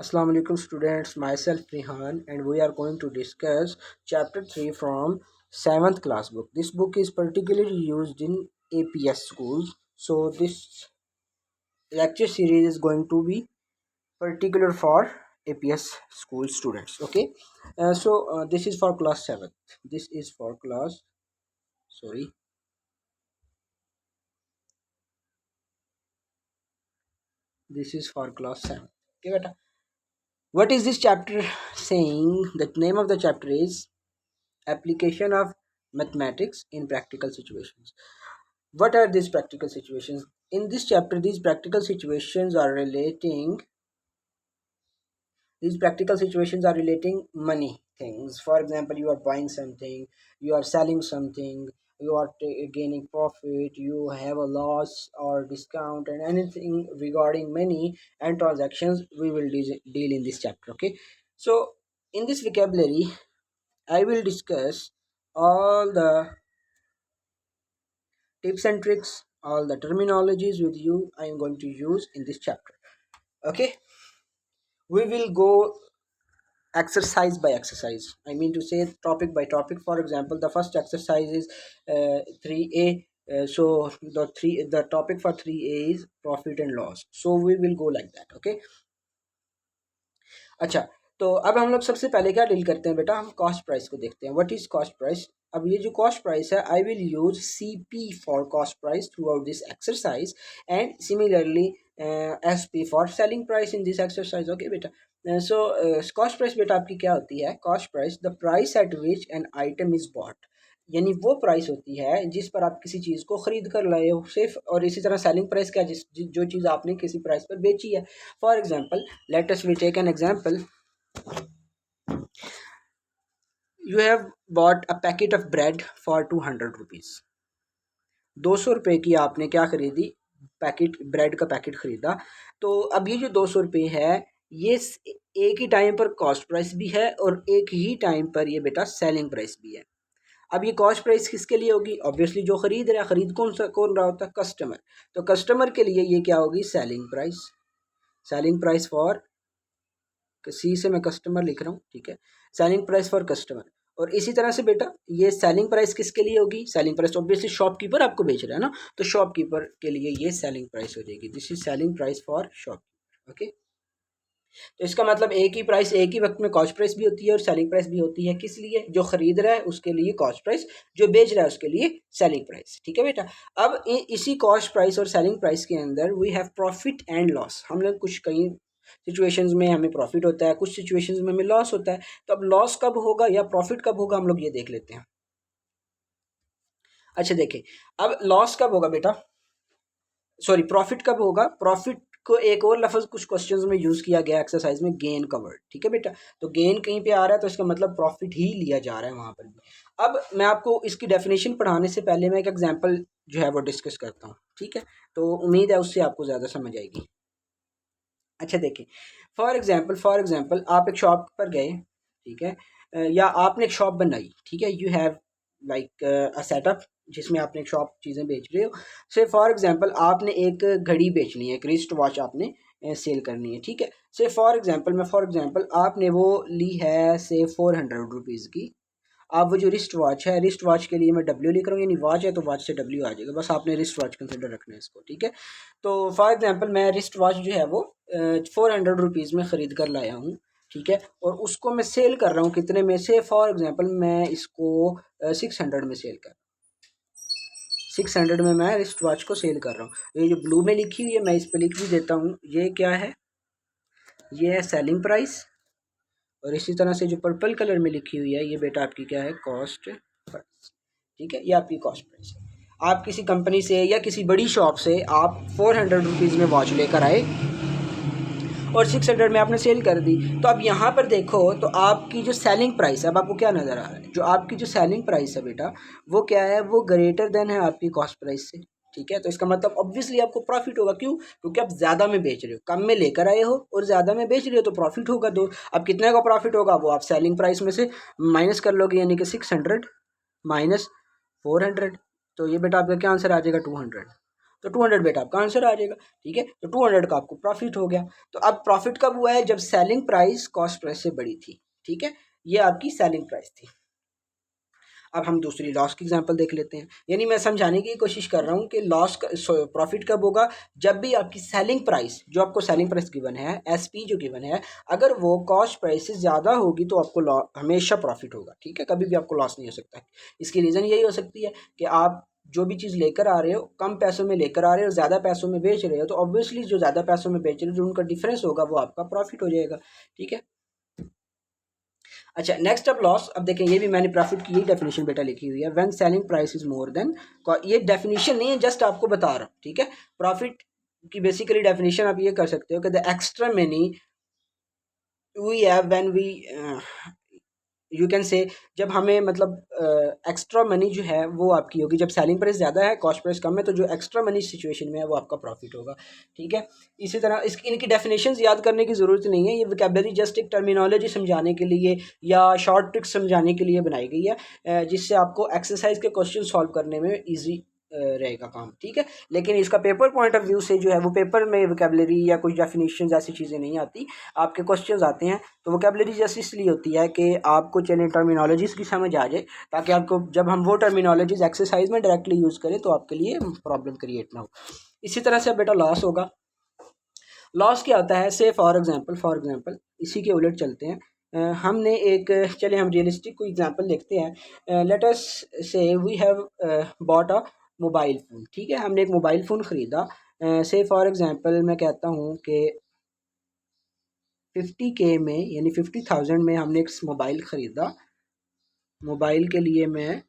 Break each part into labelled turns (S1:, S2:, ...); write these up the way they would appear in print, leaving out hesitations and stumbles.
S1: Assalamu alaikum students, myself Rihan and we are going to discuss chapter 3 from 7th class book. This book is particularly used in APS schools. So this lecture series is going to be particular for APS school students. Okay. This is for class 7th. This is for class, sorry. This is for class 7. Okay, beta. What is this chapter saying? The name of the chapter is Application of Mathematics in Practical Situations. What are these practical situations? In this chapter, these practical situations are relating money things. For example, you are buying something, you are selling something, you are gaining profit, you have a loss or discount, and anything regarding money and transactions we will deal in this chapter. Okay, so in this vocabulary I will discuss all the tips and tricks, all the terminologies with you I am going to use in this chapter. Okay, we will go exercise by exercise. I mean to say topic by topic. For example, the first exercise is 3a. The topic for 3a is profit and loss. So we will go like that. Okay. अच्छा, तो अब हम लोग सबसे पहले क्या deal करते हैं बेटा, हम कॉस्ट प्राइस को देखते हैं. What is cost price? अब ये जो कॉस्ट प्राइस है, I will use CP for cost price through out this exercise and similarly SP for selling price in this exercise. Okay बेटा. सो कॉस्ट प्राइस बेटा आपकी क्या होती है? Cost price the price at which an item is bought, यानी वो price होती है जिस पर आप किसी चीज़ को ख़रीद कर लाए हो सिर्फ. और इसी तरह सेलिंग प्राइस क्या, जो चीज़ आपने किसी प्राइस पर बेची है. For example, let us we take an example. You have bought a packet of bread for 200 rupees. 200 रुपये की आपने क्या खरीदी? पैकेट ब्रेड का पैकेट खरीदा. तो अब ये जो 200 रुपये है, ये एक ही टाइम पर कॉस्ट प्राइस भी है और एक ही टाइम पर ये बेटा सेलिंग प्राइस भी है. अब ये कॉस्ट प्राइस किसके लिए होगी? ऑब्वियसली जो खरीद रहा है. खरीद कौन रहा होता है? कस्टमर. तो कस्टमर के लिए ये क्या होगी? Selling price. Selling price for C से मैं कस्टमर लिख रहा हूँ, ठीक है. Selling price for customer. और इसी तरह से बेटा ये सेलिंग प्राइस किसके लिए होगी? सेलिंग प्राइस ऑब्वियसली शॉपकीपर आपको बेच रहा है ना, तो शॉपकीपर के लिए ये सेलिंग प्राइस हो जाएगी. This is selling price for shopkeeper. Okay, तो इसका मतलब एक ही प्राइस एक ही वक्त में कॉस्ट प्राइस भी होती है और सेलिंग प्राइस भी होती है. किस लिए? जो खरीद रहा है उसके लिए कॉस्ट प्राइस, जो बेच रहा है उसके लिए सेलिंग प्राइस. ठीक है बेटा. अब इसी कॉस्ट प्राइस और सेलिंग प्राइस के अंदर we have profit and loss. हम लोग कुछ कई सिचुएशंस में हमें प्रॉफिट होता है, कुछ सिचुएशंस में हमें लॉस होता है. तो अब लॉस कब होगा या प्रॉफिट कब होगा, हम लोग ये देख लेते हैं. अच्छा देखें, अब लॉस कब होगा बेटा, सॉरी प्रॉफिट कब होगा? प्रॉफिट को एक और लफ्ज़ कुछ क्वेश्चंस में यूज़ किया गया एक्सरसाइज में, गेन का वर्ड. ठीक है बेटा. तो गेन कहीं पे आ रहा है तो इसका मतलब प्रॉफिट ही लिया जा रहा है वहाँ पर भी. अब मैं आपको इसकी डेफिनेशन पढ़ाने से पहले मैं एक एग्जांपल जो है वो डिस्कस करता हूँ. ठीक है, तो उम्मीद है उससे आपको ज़्यादा समझ आएगी. अच्छा देखिए, फॉर एग्जांपल आप एक शॉप पर गए, ठीक है, या आपने एक शॉप बनाई. ठीक है, you have like a setup जिसमें आपने एक शॉप चीज़ें बेच रहे हो. से फॉर एग्जांपल आपने एक घड़ी बेचनी है, एक रिस्ट वॉच आपने सेल करनी है. ठीक है, से फॉर एग्जांपल आपने वो ली है से 400 रुपीज़ की. आप वो जो रिस्ट वॉच है, रिस्ट वॉच के लिए मैं W लिख रहा हूँ, यानी वॉच है तो वॉच से W आ जाएगा. बस आपने रिस्ट वॉच कंसिडर रखना है इसको. ठीक है, तो फॉर एग्जांपल मैं रिस्ट वॉच जो है वो 400 रुपीज़ में ख़रीद कर लाया हूँ. ठीक है, और उसको मैं सेल कर रहा हूँ कितने में से? फॉर एग्जांपल मैं इसको 600 में सेल कर रहा हूँ. 600 में मैं रिस्ट वॉच को सेल कर रहा हूँ. ये जो ब्लू में लिखी हुई है मैं इस पर लिख भी देता हूँ. ये क्या है? ये है सेलिंग प्राइस. और इसी तरह से जो पर्पल कलर में लिखी हुई है ये बेटा आपकी क्या है? Cost price. ठीक है, ये आपकी कॉस्ट प्राइस है. आप किसी कंपनी से या किसी बड़ी शॉप से आप 400 रुपीज़ में वॉच लेकर आए और 600 में आपने सेल कर दी. तो अब यहाँ पर देखो तो आपकी जो सेलिंग प्राइस है, अब आपको क्या नज़र आ रहा है? जो आपकी जो सेलिंग प्राइस है बेटा वो क्या है? वो ग्रेटर देन है आपकी कॉस्ट प्राइस से. ठीक है, तो इसका मतलब ऑब्वियसली आपको प्रॉफिट होगा. क्यों? क्योंकि आप ज़्यादा में बेच रहे हो, कम में लेकर आए हो और ज़्यादा में बेच रहे हो तो प्रॉफिट होगा. दो, अब कितने का प्रॉफिट होगा वो आप सेलिंग प्राइस में से माइनस कर लोगे, यानी कि 600 माइनस 400. तो ये बेटा आपका क्या आंसर आ जाएगा? 200. तो 200 बेटा आपका आंसर आ जाएगा। ठीक है, तो 200 का आपको प्रॉफिट हो गया। तो अब प्रॉफिट कब हुआ है? जब सेलिंग प्राइस कॉस्ट प्राइस से बड़ी थी। ठीक है, ये आपकी सेलिंग प्राइस थी। अब हम दूसरी लॉस की एग्जांपल देख लेते हैं। यानी मैं समझाने की कोशिश कर रहा हूँ कि लॉस का प्रॉफिट कब होगा? जब भी आपकी सेलिंग प्राइस, जो आपको सेलिंग प्राइस गिवन है, एसपी जो गिवन है, अगर वो कॉस्ट प्राइस से ज़्यादा होगी तो आपको हमेशा प्रॉफिट होगा। ठीक है, कभी भी आपको लॉस नहीं हो सकता है। इसकी रीज़न यही हो सकती है कि आप जो भी चीज़ लेकर आ रहे हो, कम पैसों में लेकर आ रहे हो, ज़्यादा पैसों में बेच रहे हो, तो ऑब्वियसली जो ज़्यादा पैसों में बेच रहे हो, जो उनका डिफरेंस होगा वो आपका प्रॉफिट हो जाएगा। ठीक है, अच्छा नेक्स्ट अब लॉस। अब देखें, ये भी मैंने प्रॉफिट की यही डेफिनेशन बेटा लिखी हुई है, when selling price is more than. ये डेफिनेशन नहीं है, जस्ट आपको बता रहा हूँ। ठीक है, प्रॉफिट की बेसिकली डेफिनेशन आप ये कर सकते हो कि the extra money we have when we, you can say, जब हमें मतलब एक्स्ट्रा मनी जो है वो आपकी होगी जब सेलिंग प्राइस ज़्यादा है, कॉस्ट प्राइस कम है, तो जो एक्स्ट्रा मनी सिचुएशन में है वो आपका प्रॉफिट होगा। ठीक है, इसी तरह इनकी डेफिनेशंस याद करने की ज़रूरत नहीं है, ये वोकैबुलरी जस्ट एक टर्मिनोलॉजी समझाने के लिए या शॉर्ट ट्रिक्स समझाने के लिए बनाई गई है, जिससे आपको एक्सरसाइज के क्वेश्चन सॉल्व करने में ईजी रहेगा काम। ठीक है, लेकिन इसका पेपर पॉइंट ऑफ व्यू से जो है वो पेपर में वोकैबुलरी या कुछ डेफिनेशन ऐसी चीज़ें नहीं आती, आपके क्वेश्चंस आते हैं। तो वोकैबुलरी जैसे इसलिए होती है कि आपको चलिए टर्मिनोलॉजीज़ की समझ आ जाए, ताकि आपको जब हम वो टर्मिनोलॉजीज एक्सरसाइज में डायरेक्टली यूज़ करें तो आपके लिए प्रॉब्लम क्रिएट ना हो। इसी तरह से बेटा लॉस होगा। लॉस क्या होता है? से फॉर एग्जांपल इसी के उलट चलते हैं। हमने एक, चलिए हम रियलिस्टिक कोई एग्जांपल देखते हैं। Let us say we have bought a mobile phone. ठीक है, हमने एक मोबाइल फ़ोन ख़रीदा। से फॉर एग्जांपल मैं कहता हूँ कि 50K में, यानी 50,000 में हमने एक मोबाइल ख़रीदा। मोबाइल के लिए मैं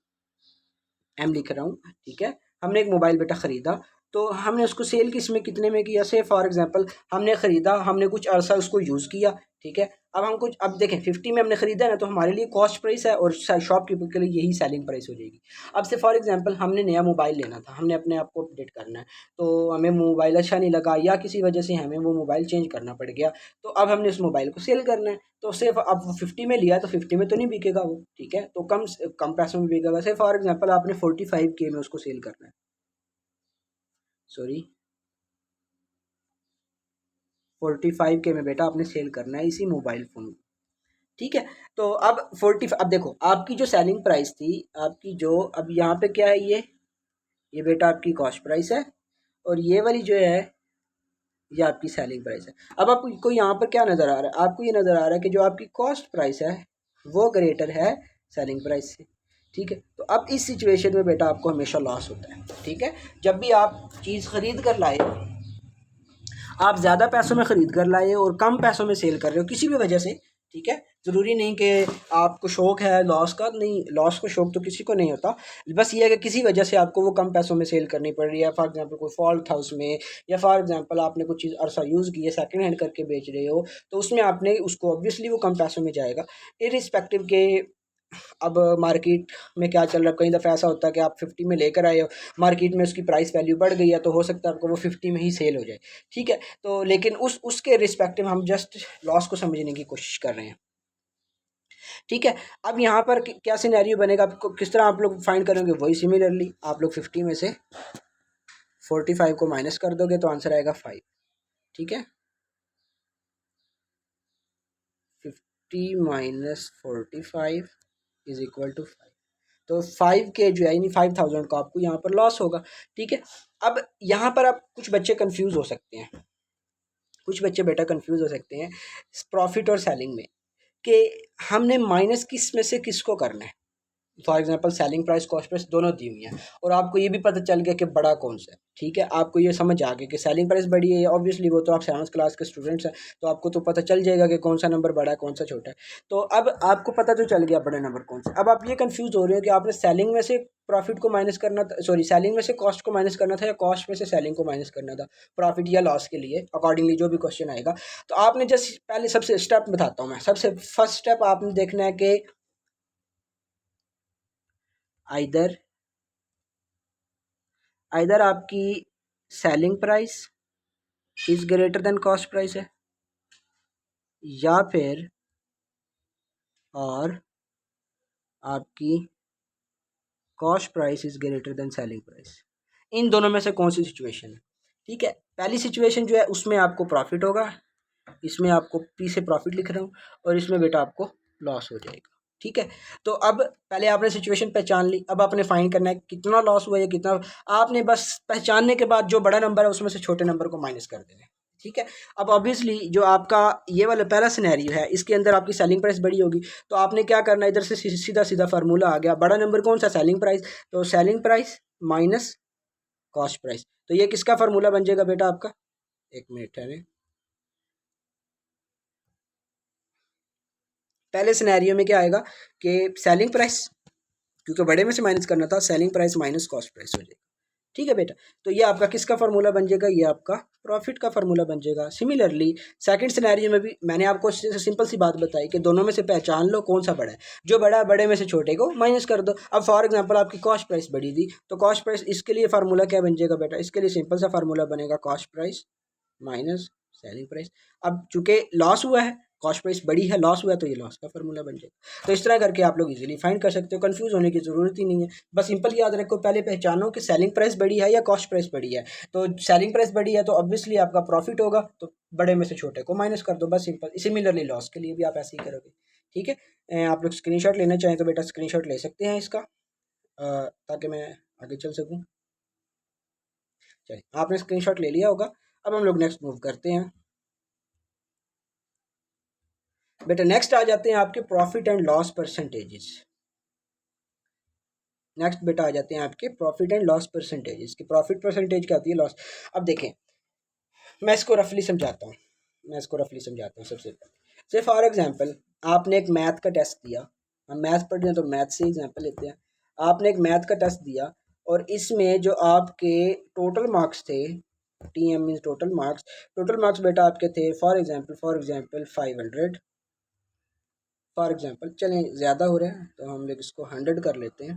S1: एम लिख रहा हूँ। ठीक है, हमने एक मोबाइल बेटा ख़रीदा, तो हमने उसको सेल कितने में किया? से फॉर एग्जांपल हमने ख़रीदा, हमने कुछ अरसा उसको यूज़ किया। ठीक है, अब देखें 50 में हमने ख़रीदा ना, तो हमारे लिए कॉस्ट प्राइस है और शॉपकीपर के लिए यही सेलिंग प्राइस हो जाएगी। अब से फॉर एग्जांपल हमने नया मोबाइल लेना था, हमने अपने आप को अपडेट करना है, तो हमें मोबाइल अच्छा नहीं लगा या किसी वजह से हमें वो मोबाइल चेंज करना पड़ गया, तो अब हमने उस मोबाइल को सेल करना है। तो सिर्फ अब वो 50 में लिया तो 50 में तो नहीं बिकेगा वो। ठीक है, तो कम कम पैसों में बिकेगा। से फॉर एग्जांपल आपने 45K में उसको सेल करना है, सॉरी 45K में बेटा आपने सेल करना है इसी मोबाइल फ़ोन को। ठीक है, तो अब देखो आपकी जो सेलिंग प्राइस थी, आपकी जो, अब यहाँ पे क्या है, ये बेटा आपकी कॉस्ट प्राइस है, और ये वाली जो है ये आपकी सेलिंग प्राइस है। अब आपको यहाँ पर क्या नज़र आ रहा है? आपको ये नज़र आ रहा है कि जो आपकी कॉस्ट प्राइस है वो ग्रेटर है सेलिंग प्राइस से। ठीक है, तो अब इस सिचुएशन में बेटा आपको हमेशा लॉस होता है। ठीक है, जब भी आप चीज़ खरीद कर लाए, आप ज़्यादा पैसों में ख़रीद कर लाए और कम पैसों में सेल कर रहे हो किसी भी वजह से। ठीक है, ज़रूरी नहीं कि आपको शौक़ है लॉस का, नहीं, लॉस का शौक़ तो किसी को नहीं होता, बस ये है कि किसी वजह से आपको वो कम पैसों में सेल करनी पड़ रही है। फॉर एग्जांपल कोई फॉल्ट था उसमें, या फॉर एग्जांपल आपने कुछ चीज़ अरसा यूज़ की है, सेकंड हैंड करके बेच रहे हो, तो उसमें आपने उसको ऑब्वियसली वो कम पैसों में जाएगा, इरिस्पेक्टिव के अब मार्केट में क्या चल रहा है। कई दफ़ा ऐसा होता है कि आप 50 में लेकर आए हो, मार्केट में उसकी प्राइस वैल्यू बढ़ गई है, तो हो सकता है आपको वो 50 में ही सेल हो जाए। ठीक है, तो लेकिन उसके रिस्पेक्टिव हम जस्ट लॉस को समझने की कोशिश कर रहे हैं। ठीक है, अब यहाँ पर क्या सिनेरियो बनेगा, आपको किस तरह आप लोग फाइंड करेंगे? वही सिमिलरली आप लोग 50 में से 45 को माइनस कर दोगे तो आंसर आएगा 5। ठीक है, 50 माइनस 45 इज इक्वल टू 5। तो 5K जो है, यानी 5,000 का आपको यहाँ पर लॉस होगा। ठीक है, अब यहाँ पर आप कुछ बच्चे कंफ्यूज हो सकते हैं, कुछ बच्चे बेटा कंफ्यूज हो सकते हैं प्रॉफिट और सेलिंग में, कि हमने माइनस किस में से किसको करना है। For example selling price cost price दोनों दी हुई हैं, और आपको ये भी पता चल गया कि बड़ा कौन सा है। ठीक है, आपको ये समझ आ गया कि सेलिंग प्राइस बड़ी है, ऑब्वियसली वो तो आप 7th क्लास के स्टूडेंट्स हैं, तो आपको तो पता चल जाएगा कि कौन सा नंबर बड़ा है कौन सा छोटा है। तो अब आपको पता तो चल गया बड़ा नंबर कौन सा। अब आप ये कंफ्यूज हो रहे हो कि आपने सेलिंग में से प्रॉफिट को माइनस करना था, सॉरी सेलिंग में से कॉस्ट को माइनस करना था, या कॉस्ट में से सेलिंग को माइनस करना था प्रॉफिट या लॉस के लिए, अकॉर्डिंगली जो भी क्वेश्चन आएगा। तो आपने जस्ट पहले सबसे स्टेप बताता हूँ मैं, सबसे फर्स्ट स्टेप आपने देखना है कि आइदर आपकी selling price is greater than cost price है, या फिर और आपकी cost price is greater than selling price. इन दोनों में से कौन सी सिचुएशन है, ठीक है। पहली सिचुएशन जो है उसमें आपको प्रॉफिट होगा, इसमें आपको पी से प्रॉफिट लिख रहा हूँ, और इसमें बेटा आपको लॉस हो जाएगा, ठीक है। तो अब पहले आपने सिचुएशन पहचान ली, अब आपने फाइंड करना है कितना लॉस हुआ है, कितना। आपने बस पहचानने के बाद जो बड़ा नंबर है उसमें से छोटे नंबर को माइनस कर देना है, ठीक है। अब ऑब्वियसली जो आपका ये वाला पहला सिनेरियो है इसके अंदर आपकी सेलिंग प्राइस बड़ी होगी, तो आपने क्या करना है, इधर से सीधा सीधा फार्मूला आ गया, बड़ा नंबर कौन सा, सेलिंग प्राइस, तो selling price minus cost price. तो ये किसका फार्मूला बन जाएगा बेटा आपका, एक मिनट है, पहले सिनेरियो में क्या आएगा कि सेलिंग प्राइस, क्योंकि बड़े में से माइनस करना था, selling price minus cost price हो जाएगा, ठीक है बेटा। तो ये आपका किसका फार्मूला बन जाएगा, ये आपका प्रॉफिट का फार्मूला बन जाएगा। सिमिलरली सेकंड सिनेरियो में भी मैंने आपको सिंपल सी बात बताई कि दोनों में से पहचान लो कौन सा बड़ा है, जो बड़ा है बड़े में से छोटे को माइनस कर दो। अब फॉर एग्जांपल आपकी कॉस्ट प्राइस बड़ी थी, तो कॉस्ट प्राइस, इसके लिए फार्मूला क्या बन जाएगा बेटा, इसके लिए सिंपल सा फार्मूला बनेगा cost price minus selling price. अब चूंकि लॉस हुआ है, कॉस्ट प्राइस बड़ी है, लॉस हुआ है, तो ये लॉस का फार्मूला बन जाएगा। तो इस तरह करके आप लोग इजीली फाइंड कर सकते हो, कंफ्यूज होने की ज़रूरत ही नहीं है। बस सिंपल याद रखो, पहले पहचानो कि सेलिंग प्राइस बड़ी है या कॉस्ट प्राइस बड़ी है। तो सेलिंग प्राइस बड़ी है तो ऑब्वियसली आपका प्रॉफिट होगा, तो बड़े में से छोटे को माइनस कर दो, बस सिंपल। सिमिलरली लॉस के लिए भी आप ऐसे ही करोगे, ठीक है। आप लोग स्क्रीनशॉट लेना चाहें तो बेटा स्क्रीनशॉट ले सकते हैं इसका, ताकि मैं आगे चल सकूँ। चलिए, आपने स्क्रीनशॉट ले लिया होगा। अब हम लोग नेक्स्ट मूव करते हैं बेटा। नेक्स्ट आ जाते हैं आपके profit and loss percentages. Next बेटा आ जाते हैं आपके प्रॉफिट एंड लॉस परसेंटेजेस की। प्रॉफिट परसेंटेज क्या होती है, लॉस। अब देखें, मैं इसको रफली समझाता हूँ, सबसे पहले से फॉर एग्जांपल आपने एक मैथ का टेस्ट दिया, हम मैथ पढ़ रहे हैं तो मैथ से एग्जांपल लेते हैं। आपने एक मैथ का टेस्ट दिया और इसमें जो आपके टोटल मार्क्स थे, T M means total marks बेटा आपके थे फॉर एग्जांपल 500। फॉर एग्जांपल चलें, ज़्यादा हो रहा है तो हम लोग इसको 100 कर लेते हैं।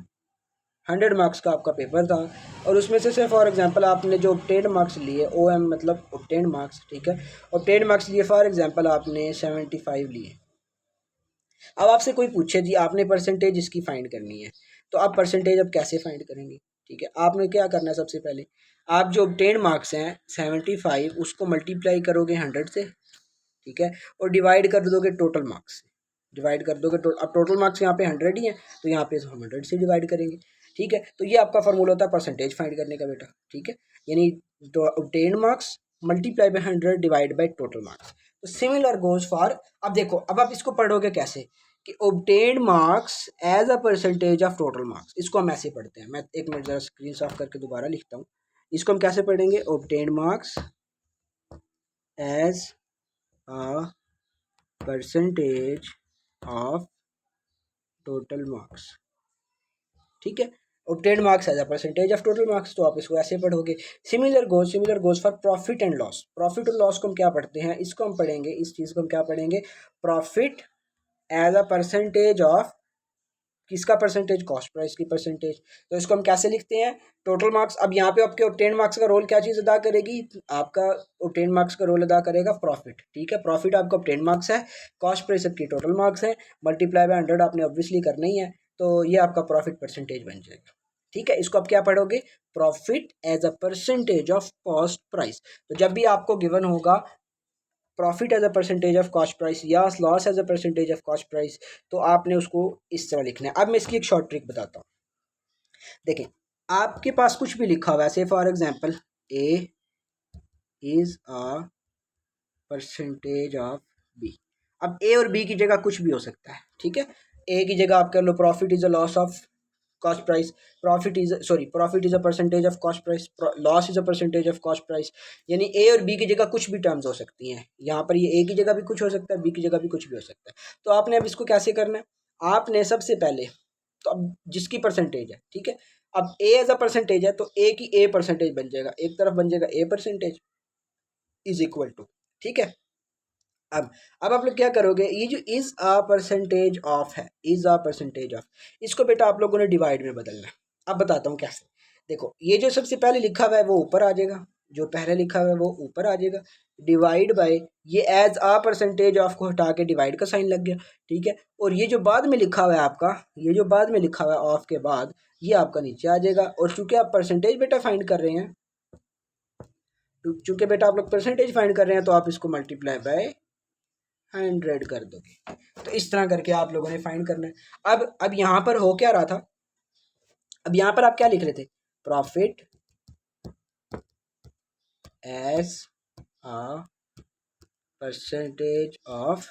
S1: 100 मार्क्स का आपका पेपर था और उसमें से फॉर एग्जांपल आपने जो ऑब्टेन्ड मार्क्स लिए, ओ एम मतलब ऑब्टेन्ड मार्क्स, ठीक है। ऑब्टेन्ड मार्क्स लिए फॉर एग्जांपल आपने 75 लिए। अब आपसे कोई पूछे जी आपने परसेंटेज इसकी फाइंड करनी है, तो आप परसेंटेज अब कैसे फाइंड करेंगे, ठीक है। आपने क्या करना है, सबसे पहले आप जो ऑब्टेन्ड मार्क्स हैं 75 उसको मल्टीप्लाई करोगे 100 से, ठीक है, और डिवाइड कर दोगे टोटल मार्क्स से, डिवाइड कर दोगे अब टोटल मार्क्स यहाँ पे 100 ही है तो यहाँ पे हम 100 से डिवाइड करेंगे, ठीक है। तो ये आपका फॉर्मूला होता है परसेंटेज फाइंड करने का बेटा, ठीक है। यानी तो obtained marks multiply by 100 divide by total marks. तो सिमिलर गोज फॉर, अब देखो अब आप इसको पढ़ोगे कैसे कि obtained marks as a percentage of total marks, इसको हम ऐसे पढ़ते हैं। मैं एक मिनट जरा स्क्रीन ऑफ करके दोबारा लिखता हूँ। इसको हम कैसे पढ़ेंगे, obtained marks as a percentage of total marks, ठीक है। Obtained marks as a percentage of total marks, तो आप इसको ऐसे पढ़ोगे। Similar goes for profit and loss. Profit और लॉस को हम क्या पढ़ते हैं, इसको हम पढ़ेंगे, इस चीज़ को हम क्या पढ़ेंगे, profit as a percentage of किसका परसेंटेज, कॉस्ट प्राइस की परसेंटेज। तो इसको हम कैसे लिखते हैं, टोटल मार्क्स। अब यहाँ पे आपके ऑब्टेन्ड मार्क्स का रोल क्या चीज़ अदा करेगी, आपका ऑब्टेन्ड मार्क्स का रोल अदा करेगा प्रॉफिट, ठीक है। प्रॉफिट आपका ऑब्टेन्ड मार्क्स है, कॉस्ट प्राइस आपकी टोटल मार्क्स है, मल्टीप्लाई बाय 100 आपने ऑब्वियसली करना ही है, तो ये आपका प्रॉफिट परसेंटेज बन जाएगा, ठीक है। इसको आप क्या पढ़ोगे, profit as a percentage of cost price. तो जब भी आपको गिवन होगा profit as a percentage of cost price या loss as a percentage of cost price, तो आपने उसको इस तरह लिखना है। अब मैं इसकी एक शॉर्ट ट्रिक बताता हूँ। देखें, आपके पास कुछ भी लिखा हुआ है, say for example A is a percentage of B. अब ए और बी की जगह कुछ भी हो सकता है, ठीक है। ए की जगह आप कर लो profit is a loss of cost price, profit is a percentage of cost price, loss is a percentage of cost price. यानी ए और बी की जगह कुछ भी टर्म्स हो सकती हैं। यहाँ पर ये ए की जगह भी कुछ हो सकता है, बी की जगह भी कुछ भी हो सकता है। तो आपने अब इसको कैसे करना है, आपने सबसे पहले तो अब जिसकी परसेंटेज है, ठीक है, अब ए एज अ परसेंटेज है तो ए की ए परसेंटेज बन जाएगा, एक तरफ बन जाएगा A percentage is equal to, ठीक है। अब आप लोग क्या करोगे, ये जो इज अ परसेंटेज ऑफ है, इज अ परसेंटेज ऑफ, इसको बेटा आप लोगों ने डिवाइड में बदलना है। अब बताता हूँ कैसे। देखो, ये जो सबसे पहले लिखा हुआ है वो ऊपर आ जाएगा, जो पहले लिखा हुआ है वो ऊपर आ जाएगा, डिवाइड बाय ये एज आ परसेंटेज ऑफ को हटा के डिवाइड का साइन लग गया, ठीक है। और ये जो बाद में लिखा हुआ है आपका, ये जो बाद में लिखा हुआ है ऑफ के बाद, ये आपका नीचे आ जाएगा। और चूंकि आप परसेंटेज बेटा फाइंड कर रहे हैं, चूंकि बेटा आप लोग परसेंटेज फाइंड कर रहे हैं, तो आप इसको मल्टीप्लाई बाय 100 कर दोगे। तो इस तरह करके आप लोगों ने फाइंड करना है। अब यहाँ पर हो क्या रहा था, अब यहाँ पर आप क्या लिख रहे थे, profit as a percentage of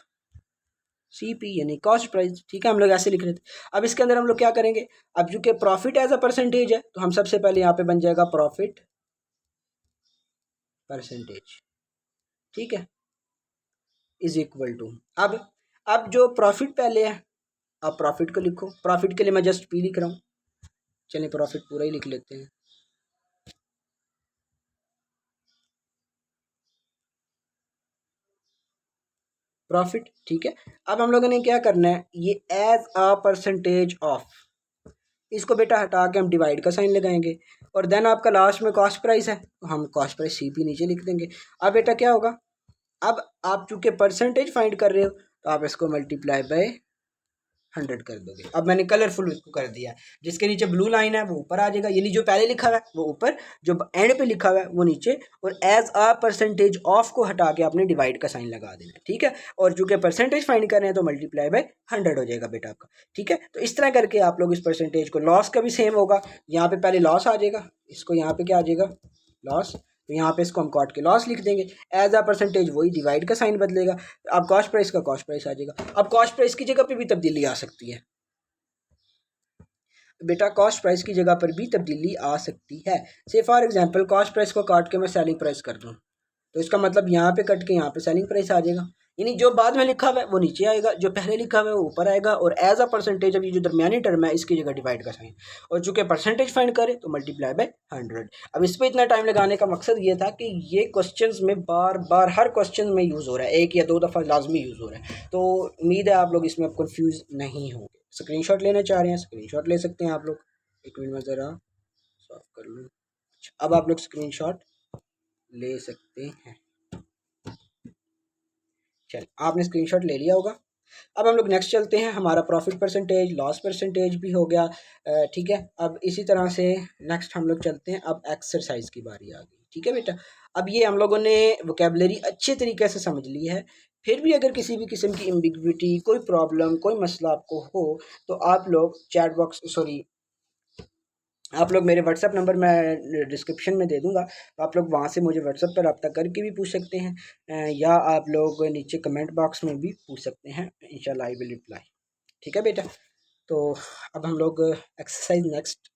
S1: CP यानी कॉस्ट प्राइस, ठीक है, हम लोग ऐसे लिख रहे थे। अब इसके अंदर हम लोग क्या करेंगे, अब चूंकि प्रॉफिट एज अ परसेंटेज है, तो हम सबसे पहले यहाँ पे बन जाएगा प्रॉफिट परसेंटेज, ठीक है, इज इक्वल टू, अब जो प्रॉफिट पहले है, अब प्रॉफिट को लिखो। प्रॉफिट के लिए मैं जस्ट पी लिख रहा हूँ, चलिए प्रॉफिट पूरा ही लिख लेते हैं। प्रॉफिट, ठीक है। अब हम लोगों ने क्या करना है, ये एज अ परसेंटेज ऑफ, इसको बेटा हटा के हम डिवाइड का साइन लगाएंगे। और देन आपका लास्ट में कॉस्ट प्राइस है, तो हम कॉस्ट प्राइस सीपी नीचे लिख देंगे। अब बेटा क्या होगा, अब आप चूंकि परसेंटेज फाइंड कर रहे हो, तो आप इसको मल्टीप्लाई बाय 100 कर दोगे। अब मैंने कलरफुल इसको कर दिया, जिसके नीचे ब्लू लाइन है वो ऊपर आ जाएगा, यानी जो पहले लिखा हुआ है वो ऊपर, जो एंड पे लिखा हुआ है वो नीचे। और एज अ परसेंटेज ऑफ को हटा के आपने डिवाइड का साइन लगा देना है, ठीक है। और चूंकि परसेंटेज फाइंड कर रहे हैं, तो मल्टीप्लाई बाय 100 हो जाएगा बेटा आपका, ठीक है। तो इस तरह करके आप लोग इस परसेंटेज को, लॉस का भी सेम होगा, यहाँ पे पहले लॉस आ जाएगा, इसको यहाँ पे क्या आ जाएगा, लॉस, तो यहाँ पे इसको हम काट के लॉस लिख देंगे। एज अ परसेंटेज वही डिवाइड का साइन बदलेगा। अब कॉस्ट प्राइस का कॉस्ट प्राइस आ जाएगा। अब कॉस्ट प्राइस की जगह पे भी तब्दीली आ सकती है बेटा, कॉस्ट प्राइस की जगह पर भी तब्दीली आ सकती है। Say for example cost price को काट के मैं सेलिंग प्राइस कर दूं, तो इसका मतलब यहाँ पे कट के यहाँ पे सेलिंग प्राइस आ जाएगा, यानी जो बाद में लिखा हुआ है वो नीचे आएगा, जो पहले लिखा हुआ है वो ऊपर आएगा। और एज अ परसेंटेज, अब ये जो दरमियानी टर्म है इसकी जगह डिवाइड का साइन, और चूंकि परसेंटेज फाइंड करें तो मल्टीप्लाई बाय 100। अब इस पर इतना टाइम लगाने का मकसद ये था कि ये क्वेश्चन में बार बार हर क्वेश्चन में यूज़ हो रहा है, एक या दो दफ़ा लाजमी यूज़ हो रहा है। तो उम्मीद है आप लोग इसमें कन्फ्यूज़ नहीं होंगे। स्क्रीनशॉट लेना चाह रहे हैं, स्क्रीनशॉट ले सकते हैं आप लोग। एक मिनट में ज़रा सॉल्व कर लूँ। अब आप लोग स्क्रीनशॉट ले सकते हैं। चलिए, आपने स्क्रीनशॉट ले लिया होगा। अब हम लोग नेक्स्ट चलते हैं, हमारा प्रॉफिट परसेंटेज, लॉस परसेंटेज भी हो गया, ठीक है। अब इसी तरह से नेक्स्ट हम लोग चलते हैं, अब एक्सरसाइज की बारी आ गई, ठीक है बेटा। अब ये हम लोगों ने वोकेबलरी अच्छे तरीके से समझ ली है। फिर भी अगर किसी भी किस्म की एम्बिग्विटी, कोई प्रॉब्लम, कोई मसला आपको हो, तो आप लोग चैट बॉक्स, सॉरी, आप लोग मेरे व्हाट्सअप नंबर मैं डिस्क्रिप्शन में दे दूंगा, तो आप लोग वहाँ से मुझे व्हाट्सअप पर रब्ता करके भी पूछ सकते हैं, या आप लोग नीचे कमेंट बॉक्स में भी पूछ सकते हैं, इंशाल्लाह आई विल रिप्लाई, ठीक है बेटा। तो अब हम लोग एक्सरसाइज नेक्स्ट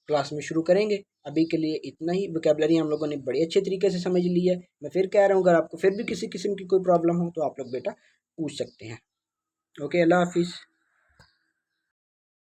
S1: क्लास में शुरू करेंगे। अभी के लिए इतना ही। वोकेबलरी हम लोगों ने बड़े अच्छे तरीके से समझ ली है। मैं फिर कह रहा हूँ, अगर आपको फिर भी किसी किस्म की कोई प्रॉब्लम हो, तो आप लोग बेटा पूछ सकते हैं। ओके, अल्लाह हाफिज़।